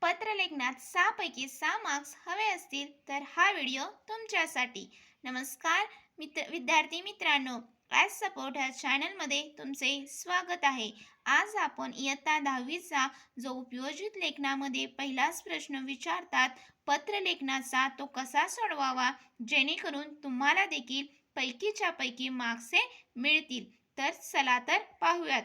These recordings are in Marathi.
पत्रलेखनात 6 पैकी 6 मार्क्स हवे असतील तर हा व्हिडिओ तुमच्यासाठी. नमस्कार विद्यार्थी मित्रांनो, आज सपोर्ट ह्या चॅनलमध्ये तुमचे स्वागत आहे. आज आपण इयत्ता 10वीचा जो उपयोजित लेखनामध्ये पहिलाच प्रश्न विचारतात पत्रलेखनाचा तो कसा सोडवावा जेणेकरून तुम्हाला देखील पैकीच्या पैकी मार्क्स मिळतील. तर चला तर पाहूयात.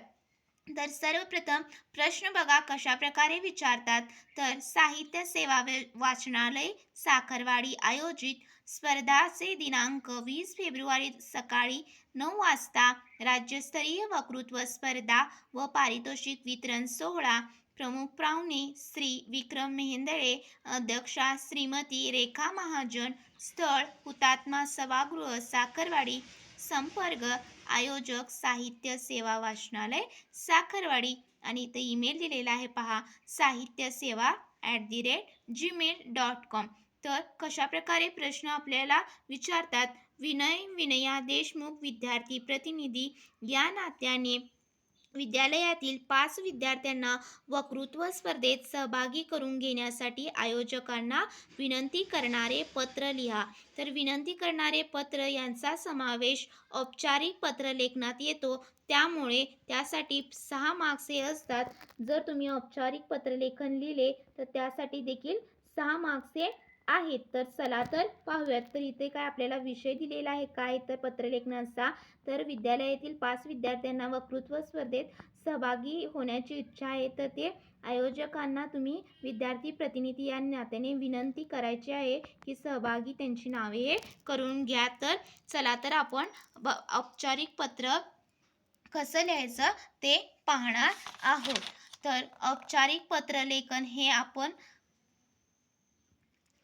तर सर्वप्रथम प्रश्न बघा कशा प्रकारे विचारतात. तर साहित्य सेवा वाचनालय साखरवाडी आयोजित स्पर्धाचे दिनांक 20 फेब्रुवारी सकाळी 9 वाजता. राज्यस्तरीय वक्तृत्व स्पर्धा व पारितोषिक वितरण सोहळा. प्रमुख पाहुणे श्री विक्रम मेहेंदळे, अध्यक्षा श्रीमती रेखा महाजन. स्थळ हुतात्मा सभागृह साखरवाडी. संपर्क आयोजक साहित्य सेवा वाचनालय साखरवाडी. आणि इथे ईमेल दिलेला आहे पहा, sahityaseva@gmail.com. तर कशा प्रकारे प्रश्न आपल्याला विचारतात. विनया देशमुख विद्यार्थी प्रतिनिधी या नात्याने विद्यालयातील 5 विद्यार्थ्यांना वक्तृत्व स्पर्धेत सहभागी करून घेण्यासाठी आयोजकांना विनंती करणारे पत्र लिहा. तर विनंती करणारे पत्र यांचा समावेश औपचारिक पत्रलेखनात येतो, त्यामुळे त्यासाठी 6 मार्क्स हे असतात. जर तुम्ही औपचारिक पत्रलेखन लिहिले तर त्यासाठी देखील 6 मार्क्स हे आहेत. तर चला तर पाहूयात. तर इथे काय आपल्याला विषय दिलेला आहे काय तर पत्रलेखनाचा. तर विद्यालयातील 5 विद्यार्थ्यांना वक्तृत्व स्पर्धेत सहभागी होण्याची इच्छा आहे, तर ते आयोजकांना तुम्ही विद्यार्थी प्रतिनिधी या नात्याने विनंती करायची आहे की सहभागी त्यांची नावे हे करून घ्या. तर चला तर आपण औपचारिक पत्र कसं लिहायचं ते पाहणार आहोत. तर औपचारिक पत्रलेखन हे आपण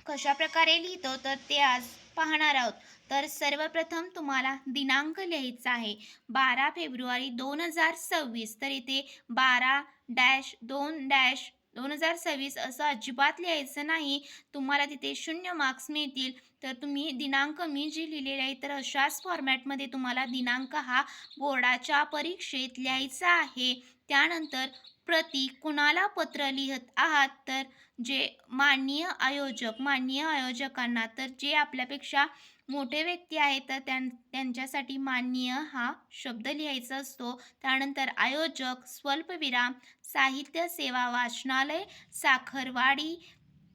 कशा प्रकारे लिहितो तर ते आज पाहणार आहोत. तर सर्वप्रथम तुम्हाला दिनांक लिहायचा आहे 12 फेब्रुवारी 2026. तर इथे 12-2-2026 असं अजिबात लिहायचं नाही. तुम्हाला तिथे 0 मार्क्स मिळतील. तर तुम्ही दिनांक मी जी लिहिलेली आहे तर अशाच फॉर्मॅटमध्ये तुम्हाला दिनांक हा बोर्डाच्या परीक्षेत लिहायचा आहे. त्यानंतर प्रति कुणाला पत्र लिहित आहात तर जे माननीय आयोजकांना. तर जे आपल्यापेक्षा मोठे व्यक्ती आहेत तर त्यांच्यासाठी माननीय हा शब्द लिहायचा असतो. त्यानंतर आयोजक स्वल्पविराम साहित्य सेवा वाचनालय साखरवाडी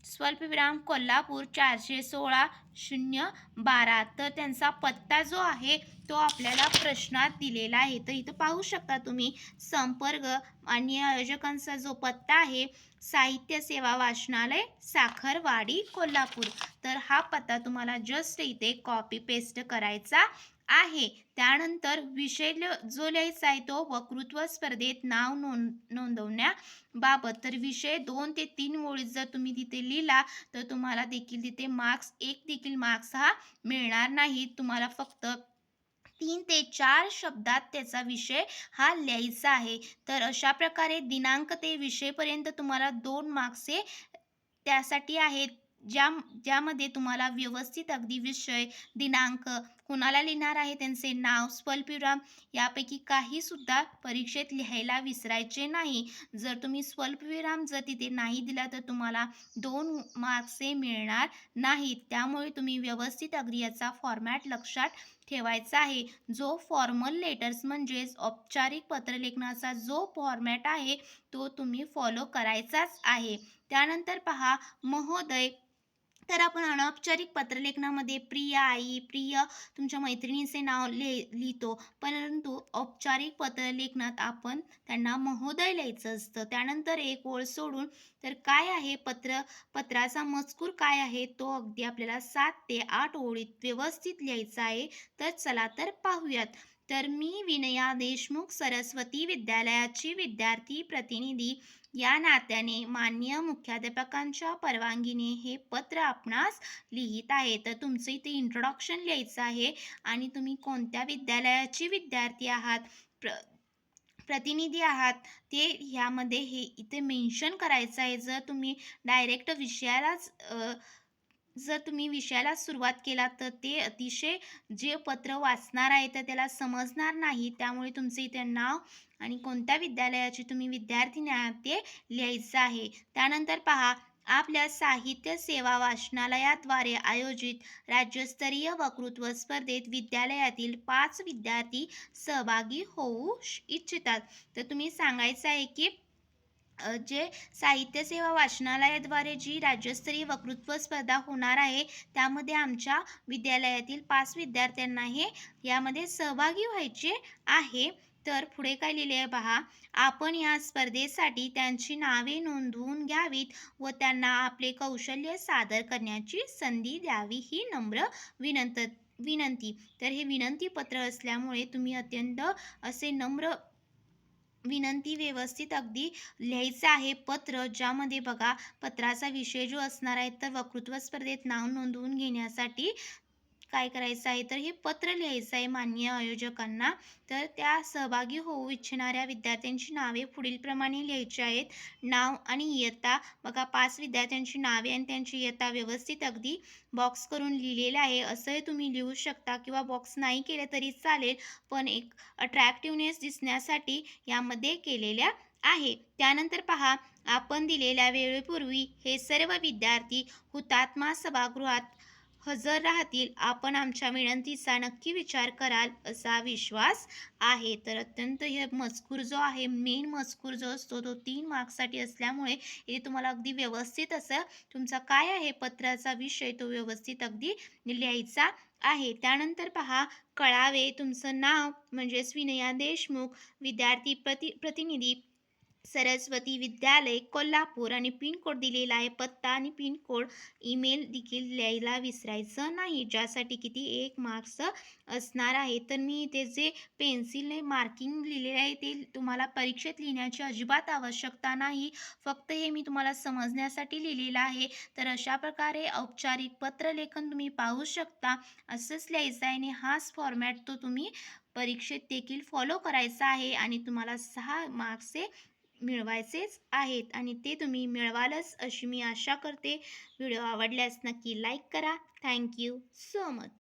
स्वल्पविराम कोल्हापूर 416-012. तर त्यांचा पत्ता जो आहे तो आपल्याला प्रश्नात दिलेला आहे. तर इथं पाहू शकता तुम्ही संपर्क आणि आयोजकांचा जो पत्ता आहे साहित्य सेवा वाचनालय साखरवाडी कोल्हापूर. तर हा पत्ता तुम्हाला जस्ट इथे कॉपी पेस्ट करायचा आहे. त्यानंतर विषय जो लिहायचा आहे तो वक्तृत्व स्पर्धेत नाव नोंदवण्याबाबत. तर विषय 2 ते 3 ओळीत जर तुम्ही तिथे लिहिला तर तुम्हाला देखील तिथे मार्क्स एक देखील मार्क्स हा मिळणार नाही. तुम्हाला फक्त 3 ते 4 शब्दात त्याचा विषय हा लिहायचा आहे. तर अशा प्रकारे दिनांक ते विषयपर्यंत तुम्हाला 2 मार्क्स हे त्यासाठी आहेत, ज्यामध्ये तुम्हाला व्यवस्थित अगदी विषय दिनांक कुणाला लिहिणार आहे त्यांचे नाव स्वल्पविराम यापैकी काही सुद्धा परीक्षेत लिहायला विसरायचे नाही. जर तुम्ही स्वल्पविराम जर तिथे नाही दिला तर तुम्हाला 2 मार्क्स हे मिळणार नाहीत. त्यामुळे तुम्ही व्यवस्थित अगदी याचा फॉर्मॅट लक्षात ठेवायचा आहे. जो फॉर्मल लेटर्स म्हणजेच औपचारिक पत्रलेखनाचा जो फॉर्मॅट आहे तो तुम्ही फॉलो करायचाच आहे. त्यानंतर पहा महोदय. तर आपण अनौपचारिक पत्रलेखनामध्ये प्रिय आई प्रिय तुमच्या मैत्रिणीचे नाव लिहितो, परंतु औपचारिक पत्रलेखनात आपण त्यांना महोदय लिहायचं असतं. त्यानंतर एक ओळ सोडून तर काय आहे पत्राचा मजकूर काय आहे तो अगदी आपल्याला 7 ते 8 ओळीत व्यवस्थित लिहायचा आहे. तर चला तर पाहूयात. तर मी विनया देशमुख सरस्वती विद्यालयाची विद्यार्थी प्रतिनिधी या नात्याने माननीय मुख्याध्यापकांच्या परवानगीने हे पत्र आपणास लिहित आहे. तर तुमचं इथे इंट्रोडक्शन लिहायचं आहे आणि तुम्ही कोणत्या विद्यालयाची विद्यार्थी आहात प्रतिनिधी आहात ते ह्यामध्ये हे इथे मेन्शन करायचं आहे. जर तुम्ही डायरेक्ट विषयालाच जर तुम्ही विषयाला सुरुवात केला तर ते अतिशय जे पत्र वाचणार आहे तर त्याला समजणार नाही. त्यामुळे तुमचे इथे नाव आणि कोणत्या विद्यालयाचे तुम्ही विद्यार्थी आहात ते लिहायचं आहे. त्यानंतर पहा, आपल्या साहित्य सेवा वाचनालयाद्वारे आयोजित राज्यस्तरीय वक्तृत्व स्पर्धेत विद्यालयातील 5 विद्यार्थी सहभागी होऊ इच्छितात. तर तुम्ही सांगायचं आहे की जे साहित्य सेवा वाचनालयाद्वारे जी राज्यस्तरीय वक्तृत्व स्पर्धा होणार आहे, त्यामध्ये आमच्या विद्यालयातील 5 विद्यार्थ्यांना हे यामध्ये सहभागी व्हायचे आहे. तर पुढे काय लिहिले आहे पहा, आपण या स्पर्धेसाठी त्यांची नावे नोंदवून घ्यावीत व त्यांना आपले कौशल्य सादर करण्याची संधी द्यावी ही नम्र विनंती. तर हे विनंती पत्र असल्यामुळे तुम्ही अत्यंत असे नम्र विनंती व्यवस्थित अगदी लिहायचं आहे पत्र, ज्यामध्ये बघा पत्राचा विषय जो असणार आहे तर वक्तृत्व स्पर्धेत नाव नोंदवून घेण्यासाठी काय करायचं आहे तर हे पत्र लिहायचं आहे माननीय आयोजकांना. तर त्या सहभागी होऊ इच्छिणाऱ्या विद्यार्थ्यांची नावे पुढीलप्रमाणे लिहायची आहेत. नाव आणि इयत्ता बघा, 5 विद्यार्थ्यांची नावे आणि त्यांची इयत्ता व्यवस्थित अगदी बॉक्स करून लिहिलेलं आहे. असंही तुम्ही लिहू शकता किंवा बॉक्स नाही केले तरी चालेल, पण एक अट्रॅक्टिव्हनेस दिसण्यासाठी यामध्ये केलेल्या आहे. त्यानंतर पहा, आपण दिलेल्या वेळेपूर्वी हे सर्व विद्यार्थी हुतात्मा सभागृहात हजर राहतील. आपण आमच्या विनंतीचा नक्की विचार कराल असा विश्वास आहे. तर अत्यंत हे मजकूर जो आहे, मेन मजकूर जो असतो तो 3 मार्क्ससाठी असल्यामुळे हे तुम्हाला अगदी व्यवस्थित असं तुमचा काय आहे पत्राचा विषय तो व्यवस्थित अगदी लिहायचा आहे. त्यानंतर पहा, कळावे तुमचं नाव म्हणजेच विनया देशमुख, विद्यार्थी प्रतिनिधी सरस्वती विद्यालय कोल्हापूर आणि पिनकोड दिलेला आहे. पत्ता आणि पिनकोड, ईमेल देखील लिहायला विसरायचं नाही, ज्यासाठी किती 1 मार्क्स असणार आहे. तर मी इथे जे पेन्सिलने मार्किंग लिहिलेले आहे ते तुम्हाला परीक्षेत लिहिण्याची अजिबात आवश्यकता नाही. फक्त हे मी तुम्हाला समजण्यासाठी लिहिलेलं आहे. तर अशा प्रकारे औपचारिक पत्रलेखन तुम्ही पाहू शकता. असंच लिहायचं आहे आणि हाच फॉर्मॅट तो तुम्ही परीक्षेत देखील फॉलो करायचा आहे आणि तुम्हाला 6 मार्क्स मिळवायचेच आहेत आणि ते तुम्ही मिळवालच अशी मी आशा करते. व्हिडिओ आवडल्यास नक्की लाईक करा. Thank you so much.